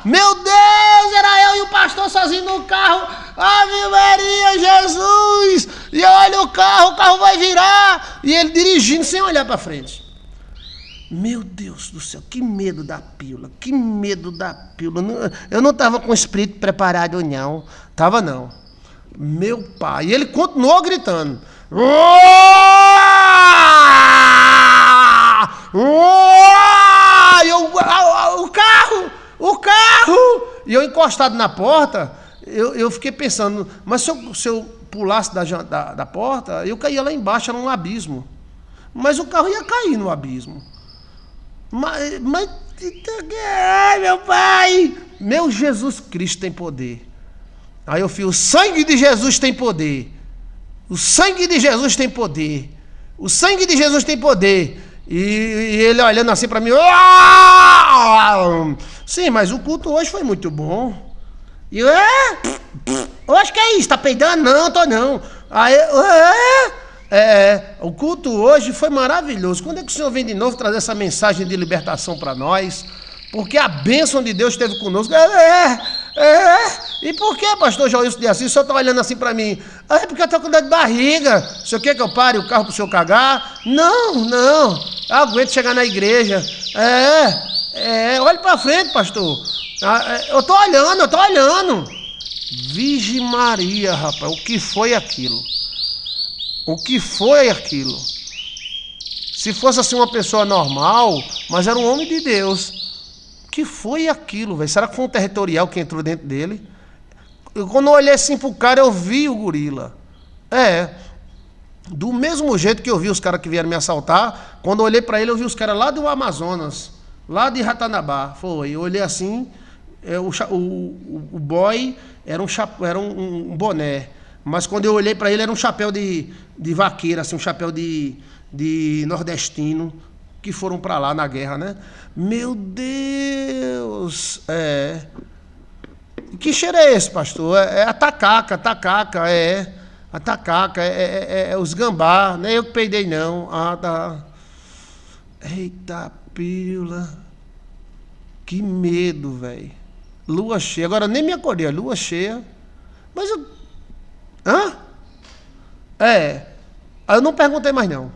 Meu Deus, era eu e o pastor sozinho no carro. Ave Maria, Jesus! E eu olho o carro vai virar. E ele dirigindo sem olhar para frente. Meu Deus do céu, que medo da pílula, que medo da pílula. Eu não estava com o espírito preparado, não. Tava não. Meu pai. E ele continuou gritando. O carro! E eu encostado na porta, eu fiquei pensando, mas se eu pulasse da porta, eu caía lá embaixo, era um abismo. Mas o carro ia cair no abismo. Mas ai, meu pai! Meu Jesus Cristo tem poder. Aí eu fiz, o sangue de Jesus tem poder. O sangue de Jesus tem poder. O sangue de Jesus tem poder. E ele olhando assim para mim. Sim, mas o culto hoje foi muito bom. E eu, acho que é isso, tá peidando? Não, tô não. Aí, o culto hoje foi maravilhoso. Quando é que o senhor vem de novo trazer essa mensagem de libertação para nós? Porque a bênção de Deus esteve conosco. E por que, pastor Joilson de Assis, o senhor está olhando assim para mim? É porque eu estou com dor de barriga. O senhor quer que eu pare o carro para o senhor cagar? Não. Eu aguento chegar na igreja. Olhe para frente, pastor. Eu estou olhando. Virgem Maria, rapaz, o que foi aquilo? O que foi aquilo? Se fosse assim uma pessoa normal, mas era um homem de Deus. O que foi aquilo, velho? Será que foi um territorial que entrou dentro dele? Quando eu olhei assim pro cara, eu vi o gorila. Do mesmo jeito que eu vi os caras que vieram me assaltar, quando eu olhei para ele, eu vi os caras lá do Amazonas, lá de Ratanabá. Eu olhei assim, o boy era um boné. Mas quando eu olhei para ele, era um chapéu de vaqueiro, assim, um chapéu de nordestino, que foram para lá na guerra, né? Meu Deus! Que cheiro é esse, pastor? É a tacaca, a tacaca, é os gambá, não é eu que peidei, não. Ah, tá. Eita, pílula. Que medo, velho. Lua cheia, agora nem me acordei, lua cheia. Mas eu... Eu não perguntei mais não,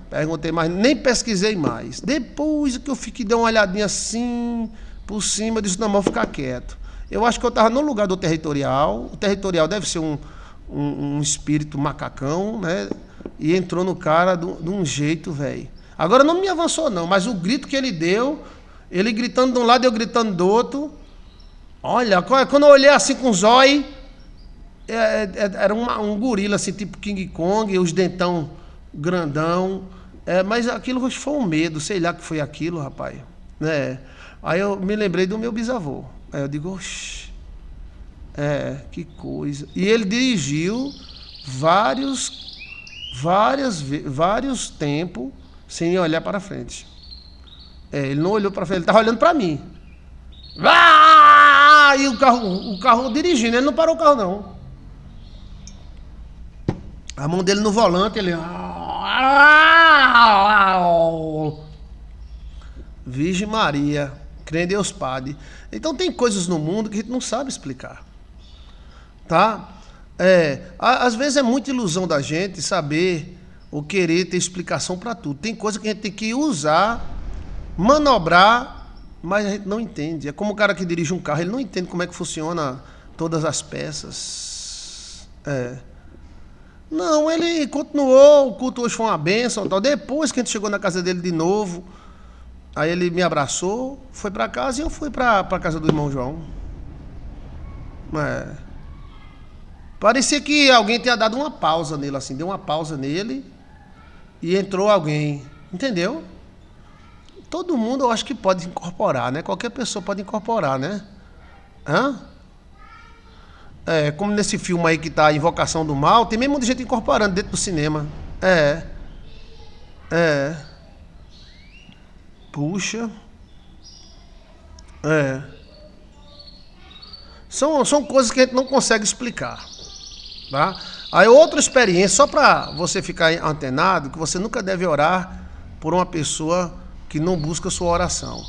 nem pesquisei mais. Depois que eu fiquei, dei uma olhadinha assim, por cima, eu disse, não, vou ficar quieto. Eu acho que eu estava no lugar do territorial, o territorial deve ser um espírito macacão, né? E entrou no cara de um jeito, velho. Agora não me avançou não, mas o grito que ele deu, ele gritando de um lado, eu gritando do outro. Olha, quando eu olhei assim com os olhos, era um gorila assim, tipo King Kong, os dentão grandão, mas aquilo foi um medo, sei lá o que foi aquilo, rapaz, né? Aí eu me lembrei do meu bisavô, aí eu digo, oxe, que coisa. E ele dirigiu vários tempos sem olhar para frente. Ele não olhou para frente, ele estava olhando para mim. E o carro dirigindo, ele não parou o carro não. A mão dele no volante, ele... Virgem Maria, crê em Deus Padre. Então tem coisas no mundo que a gente não sabe explicar. tá? Às vezes é muita ilusão da gente saber ou querer ter explicação para tudo. Tem coisa que a gente tem que usar, manobrar, mas a gente não entende. É como o cara que dirige um carro, ele não entende como é que funciona todas as peças. Não, ele continuou, o culto hoje foi uma bênção, tal. Depois que a gente chegou na casa dele de novo, aí ele me abraçou, foi para casa e eu fui para a casa do irmão João. Parecia que alguém tinha dado uma pausa nele, assim, deu uma pausa nele e entrou alguém, entendeu? Todo mundo eu acho que pode incorporar, né? Qualquer pessoa pode incorporar, né? Como nesse filme aí que tá Invocação do Mal, tem mesmo muita gente incorporando dentro do cinema. Puxa. São coisas que a gente não consegue explicar. Tá? Aí outra experiência, só para você ficar antenado, que você nunca deve orar por uma pessoa que não busca sua oração.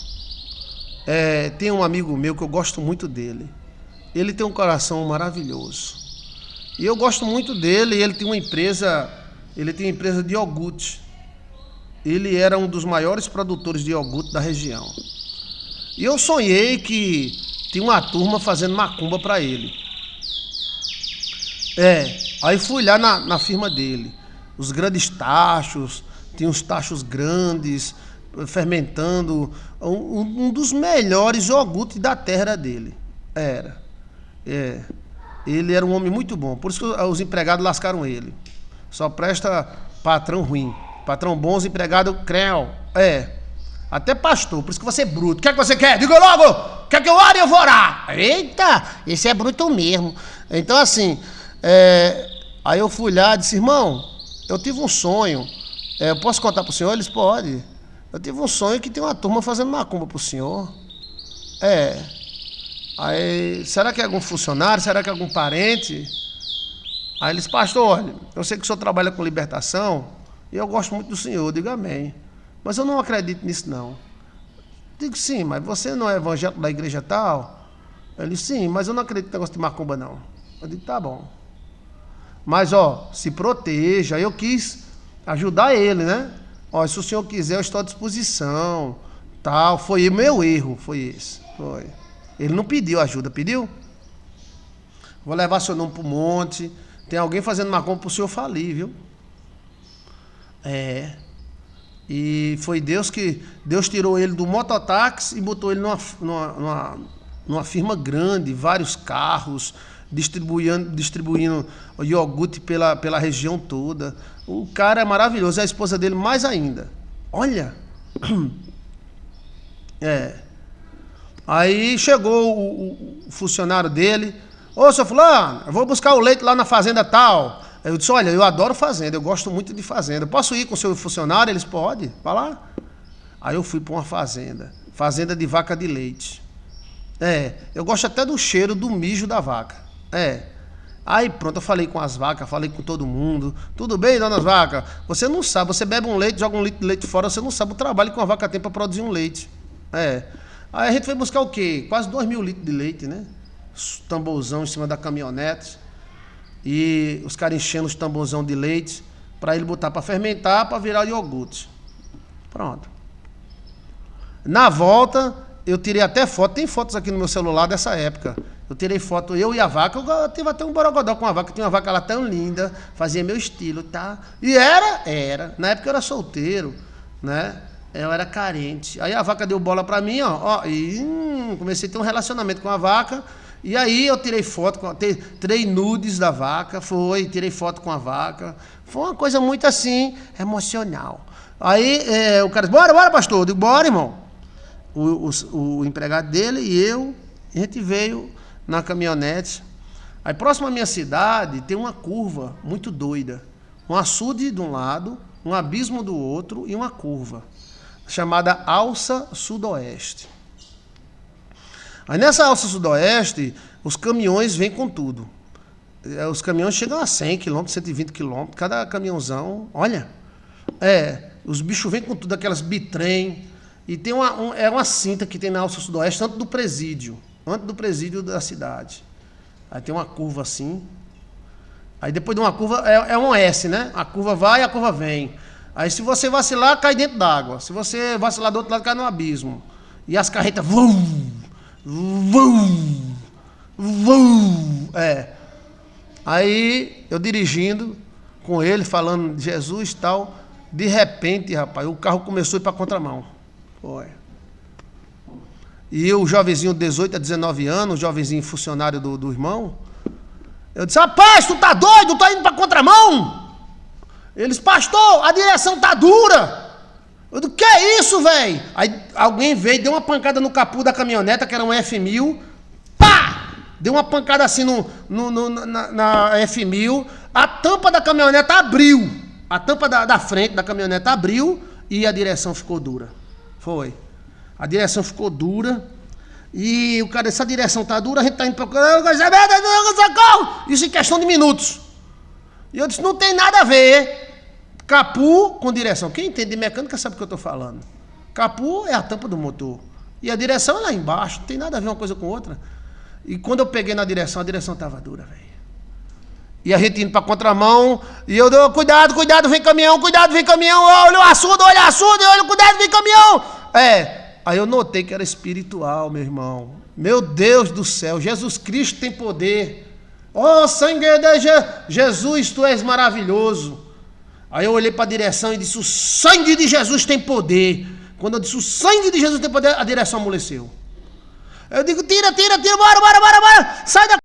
Tem um amigo meu que eu gosto muito dele. Ele tem um coração maravilhoso. E eu gosto muito dele, ele tem uma empresa de iogurte. Ele era um dos maiores produtores de iogurte da região. E eu sonhei que tinha uma turma fazendo macumba para ele. Aí fui lá na firma dele. Os grandes tachos, tinha uns tachos grandes, fermentando. Um dos melhores iogurtes da terra dele. Ele era um homem muito bom. Por isso que os empregados lascaram ele. Só presta patrão ruim. Patrão bom, os empregados creu. Até pastor, por isso que você é bruto. O que é que você quer? Diga logo! Quer que eu ore? Eu vou orar! Eita, esse é bruto mesmo. Então assim, aí eu fui lá e disse, irmão, eu tive um sonho. Eu posso contar pro senhor? Eles podem. Eu tive um sonho que tem uma turma fazendo macumba pro senhor. Aí, será que é algum funcionário? Será que é algum parente? Aí eles, pastor, olha, eu sei que o senhor trabalha com libertação e eu gosto muito do senhor. Eu digo amém. Mas eu não acredito nisso, não. Digo, sim, mas você não é evangélico da igreja tal? Ele, sim, mas eu não acredito no negócio de macumba, não. Eu digo, tá bom. Mas, se proteja. Eu quis ajudar ele, né? Se o senhor quiser, eu estou à disposição. Tal. Foi o meu erro, foi esse. Foi. Ele não pediu ajuda, pediu? Vou levar seu nome pro monte. Tem alguém fazendo macumba pro senhor falir, viu? E foi Deus tirou ele do mototáxi e botou ele numa firma grande, vários carros, distribuindo iogurte pela região toda. O cara é maravilhoso, e a esposa dele mais ainda. Olha! Aí chegou o funcionário dele. Ô, seu fulano, eu vou buscar o leite lá na fazenda tal. Eu disse, olha, eu adoro fazenda, eu gosto muito de fazenda. Posso ir com o seu funcionário? Eles podem, vai lá. Aí eu fui para uma fazenda de vaca de leite. Eu gosto até do cheiro do mijo da vaca. Aí pronto, eu falei com as vacas, falei com todo mundo. Tudo bem, donas vacas? Você não sabe, você bebe um leite, joga um litro de leite fora, você não sabe o trabalho que uma vaca tem para produzir um leite. Aí a gente foi buscar o quê? Quase 2.000 litros de leite, né? Tamborzão em cima da caminhonete. E os caras enchendo os tamborzão de leite para ele botar para fermentar, para virar iogurte. Pronto. Na volta, eu tirei até foto. Tem fotos aqui no meu celular dessa época. Eu tirei foto, eu e a vaca. Eu tive até um borogodó com a vaca. Tinha uma vaca lá tão linda, fazia meu estilo, tá? E era. Na época eu era solteiro, né? Eu era carente. Aí a vaca deu bola pra mim, e comecei a ter um relacionamento com a vaca. E aí eu tirei foto, tirei nudes da vaca, tirei foto com a vaca. Foi uma coisa muito assim, emocional. Aí o cara disse, bora, pastor. Eu digo, bora, irmão. O empregado dele e eu, a gente veio na caminhonete. Aí próximo à minha cidade tem uma curva muito doida. Um açude de um lado, um abismo do outro e uma curva, chamada Alça Sudoeste. Aí nessa Alça Sudoeste, os caminhões vêm com tudo. Os caminhões chegam a 100 km, 120 km, cada caminhãozão, olha. Os bichos vêm com tudo, aquelas bitrem. E tem uma cinta que tem na Alça Sudoeste, antes do presídio da cidade. Aí tem uma curva assim. Aí depois de uma curva, é um S, né? A curva vai e a curva vem. Aí se você vacilar, cai dentro d'água. Se você vacilar do outro lado, cai no abismo. E as carretas vum, vum, vum. Aí eu dirigindo com ele, falando de Jesus e tal. De repente, rapaz, o carro começou a ir para contramão. Foi. E eu, jovenzinho de 18 a 19 anos, jovenzinho funcionário do irmão, eu disse, rapaz, tu tá doido? Tu tá indo para contramão? Eles, pastor, a direção tá dura. Eu disse, que é isso, velho? Aí alguém veio e deu uma pancada no capô da caminhoneta, que era um F1000. Pá! Deu uma pancada assim na F1000. A tampa da caminhoneta abriu. A tampa da frente da caminhoneta abriu e a direção ficou dura. Foi. A direção ficou dura. E o cara, essa direção tá dura, a gente tá indo procurar. Isso em questão de minutos. E eu disse, não tem nada a ver. Capô com direção. Quem entende de mecânica sabe o que eu estou falando. Capô é a tampa do motor. E a direção é lá embaixo. Não tem nada a ver uma coisa com outra. E quando eu peguei na direção, a direção estava dura, velho. E a gente indo para contramão. E eu dou, cuidado, vem caminhão, olha o açude, olha, cuidado, vem caminhão. Aí eu notei que era espiritual, meu irmão. Meu Deus do céu, Jesus Cristo tem poder. Oh, sangue de Jesus, tu és maravilhoso. Aí eu olhei para a direção e disse, o sangue de Jesus tem poder. Quando eu disse, o sangue de Jesus tem poder, a direção amoleceu. Eu digo, tira, bora. Sai da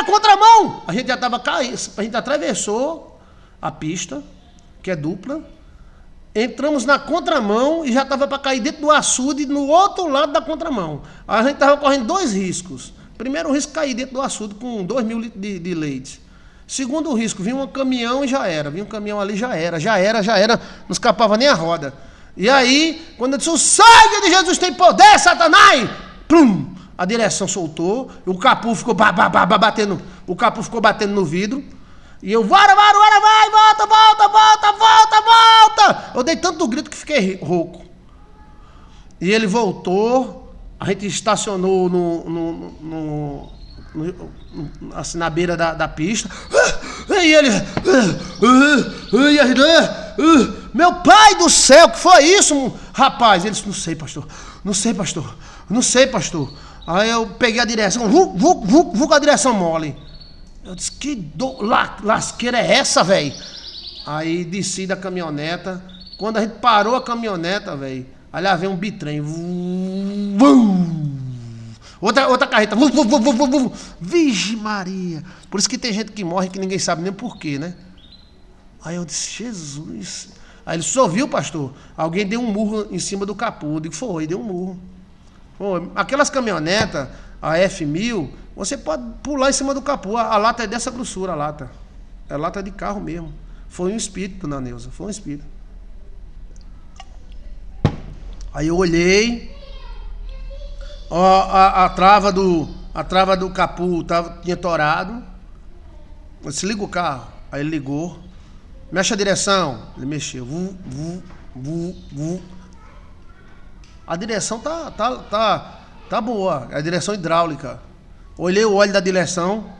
contramão. A gente já estava caindo, a gente atravessou a pista, que é dupla. Entramos na contramão e já estava para cair dentro do açude no outro lado da contramão. A gente estava correndo dois riscos. Primeiro risco, cair dentro do açude com 2.000 litros de leite. Segundo risco, vinha um caminhão e já era. Vinha um caminhão ali, já era. Não escapava nem a roda. E aí, quando eu disse, o sangue de Jesus tem poder, Satanás! Plum! A direção soltou, o capô ficou batendo, o capô ficou batendo no vidro. E eu, vai, volta! Eu dei tanto grito que fiquei rouco. E ele voltou, a gente estacionou assim, na beira da pista. E ele, meu pai do céu, que foi isso, rapaz? Ele disse, não sei, pastor. Aí eu peguei a direção, com a direção mole. Eu disse, que lasqueira é essa, velho? Aí desci da caminhoneta. Quando a gente parou a caminhoneta, velho, aí lá vem um bitrem. Outra carreta. Vixe Maria. Por isso que tem gente que morre que ninguém sabe nem porquê, né? Aí eu disse, Jesus. Aí ele só viu, pastor, alguém deu um murro em cima do capô. Eu digo, foi, deu um murro. Pô, aquelas caminhonetas, a F1000, você pode pular em cima do capô. A lata é dessa grossura, a lata. É lata de carro mesmo. Foi um espírito, dona Neuza, foi um espírito. Aí eu olhei, a trava do capô tinha torado. Eu disse, liga o carro. Aí ele ligou. Mexe a direção. Ele mexeu. A direção tá boa. É a direção hidráulica. Olhei o óleo da direção.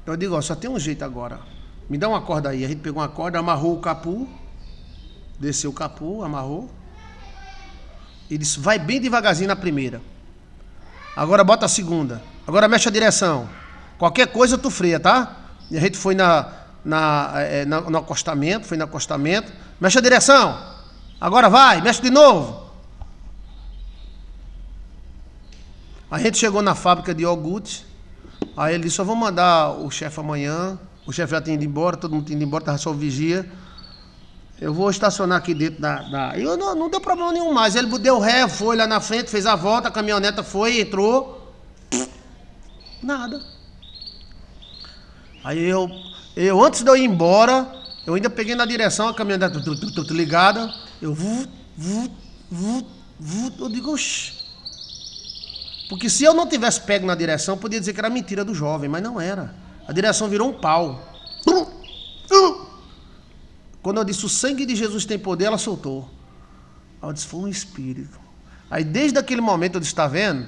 Eu digo, ó, só tem um jeito agora. Me dá uma corda aí. A gente pegou uma corda, amarrou o capô. Desceu o capô, amarrou. E disse, vai bem devagarzinho na primeira. Agora bota a segunda. Agora mexe a direção. Qualquer coisa tu freia, tá? E a gente foi no acostamento, Mexe a direção. Agora vai, mexe de novo. A gente chegou na fábrica de iogurte. Aí ele disse, só vou mandar o chefe amanhã. O chefe já tinha ido embora, todo mundo tinha ido embora, estava só o vigia. Eu vou estacionar aqui dentro da... E não deu problema nenhum mais. Ele deu ré, foi lá na frente, fez a volta, a caminhoneta foi, entrou. Nada. Aí eu antes de eu ir embora, eu ainda peguei na direção, a caminhoneta ligada. Eu eu digo, oxi. Porque se eu não tivesse pego na direção, podia dizer que era mentira do jovem, mas não era. A direção virou um pau. Quando eu disse, o sangue de Jesus tem poder, ela soltou. Aí eu disse, foi um espírito. Aí desde aquele momento eu disse, está vendo?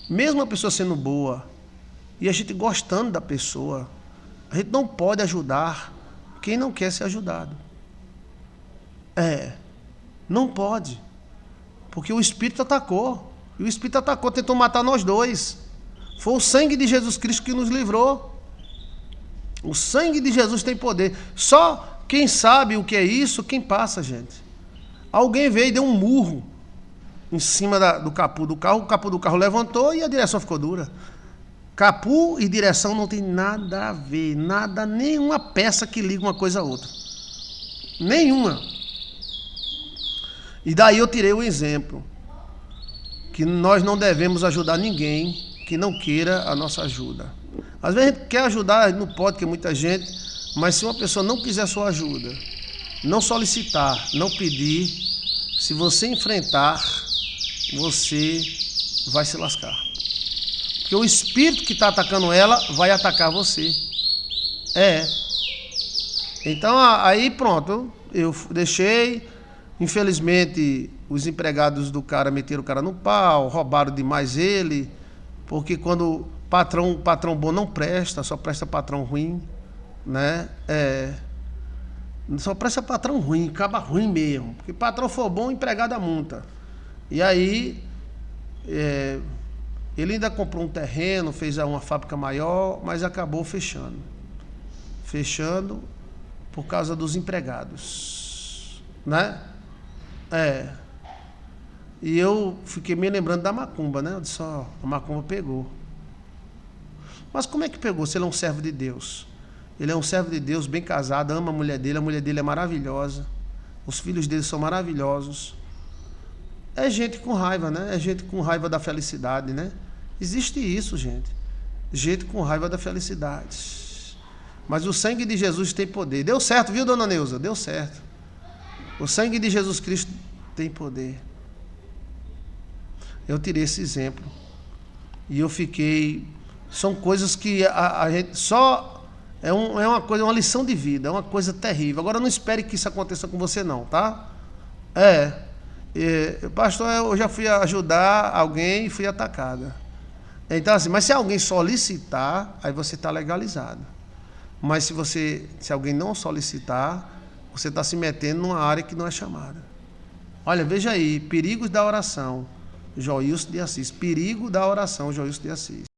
Mesmo a pessoa sendo boa e a gente gostando da pessoa, a gente não pode ajudar quem não quer ser ajudado. Não pode. Porque o Espírito atacou. E o Espírito atacou, tentou matar nós dois. Foi o sangue de Jesus Cristo que nos livrou. O sangue de Jesus tem poder. Só quem sabe o que é isso, quem passa, gente. Alguém veio e deu um murro em cima do capô do carro. O capô do carro levantou e a direção ficou dura. Capô e direção não tem nada a ver. Nada, nenhuma peça que liga uma coisa a outra. Nenhuma. E daí eu tirei o exemplo. Que nós não devemos ajudar ninguém que não queira a nossa ajuda. Às vezes a gente quer ajudar, não pode, que muita gente, mas se uma pessoa não quiser a sua ajuda, não solicitar, não pedir, se você enfrentar, você vai se lascar. Porque o espírito que está atacando ela vai atacar você. Então aí pronto, eu deixei. Infelizmente, os empregados do cara meteram o cara no pau, roubaram demais ele, porque quando patrão bom não presta, só presta patrão ruim, né? Só presta patrão ruim, acaba ruim mesmo. Porque patrão for bom, empregado a multa. E aí, ele ainda comprou um terreno, fez uma fábrica maior, mas acabou fechando. Fechando por causa dos empregados, né? E eu fiquei me lembrando da macumba, né? Eu disse, a macumba pegou. Mas como é que pegou se ele é um servo de Deus? Ele é um servo de Deus, bem casado, ama a mulher dele é maravilhosa. Os filhos dele são maravilhosos. É gente com raiva, né? É gente com raiva da felicidade, né? Existe isso, gente. Gente com raiva da felicidade. Mas o sangue de Jesus tem poder. Deu certo, viu, dona Neuza? Deu certo. O sangue de Jesus Cristo tem poder. Eu tirei esse exemplo. E eu fiquei... São coisas que a gente só... É uma coisa, uma lição de vida, é uma coisa terrível. Agora não espere que isso aconteça com você não, tá? Pastor, eu já fui ajudar alguém e fui atacada. Então assim, mas se alguém solicitar, aí você está legalizado. Mas se alguém não solicitar, você está se metendo numa área que não é chamada. Olha, veja aí, perigos da oração, Joilson de Assis. Perigo da oração, Joilson de Assis.